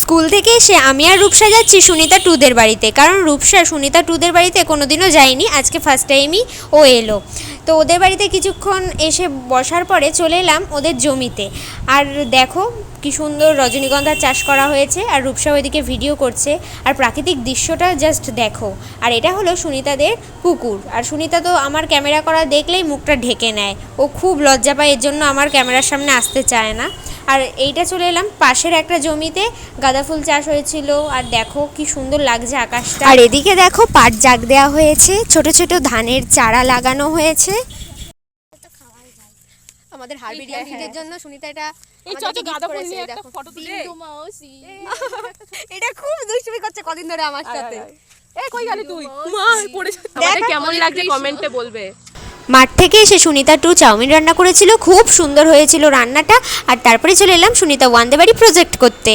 School থেকে এসে আমি আর রূপসা যাচ্ছি সুনিতা টুদের বাড়িতে, কারণ রূপসা সুনিতা টুদের বাড়িতে কোনোদিনও যায়নি, আজকে ফার্স্ট টাইমই ও এলো। তো ওদের বাড়িতে কিছুক্ষণ এসে বসার পরে চলে এলাম ওদের জমিতে। আর দেখো কি সুন্দর রজনীগন্ধার চাষ করা হয়েছে, আর রূপসা ওইদিকে ভিডিও করছে, আর প্রাকৃতিক দৃশ্যটা জাস্ট দেখো। আর এটা হলো সুনিতাদের পুকুর। আর সুনিতা তো আমার ক্যামেরা করা দেখলেই মুখটা ঢেকে নেয়, ও খুব লজ্জা পায়, এর জন্য আমার ক্যামেরার সামনে আসতে চায় না। আর এইটা চলে এলাম পাশের একটা জমিতে, গাঁদা ফুল চাষ হয়েছিল। আর দেখো কি সুন্দর লাগছে আকাশটা। আর এদিকে দেখো পাট জাগ দেওয়া হয়েছে, ছোট ছোট ধানের চারা লাগানো হয়েছে। আমাদের হারবিডিয়ানদের জন্য সুনিতা এটা এই চলো গাঁদা ফুল নিয়ে একটা ফটো তুলে এটা খুব দুষ্টুমি করছে কদিন ধরে আমার সাথে। এই কই গেলি তুই? মা পড়ে আমাদের কেমন লাগছে কমেন্টে বলবে। মাঠ থেকে এসে সুনিতা টু চাউমিন রান্না করেছিল, খুব সুন্দর হয়েছিল রান্নাটা। আর তারপরে চলে এলাম সুনিতা ওয়ান দে বাড়ি প্রজেক্ট করতে।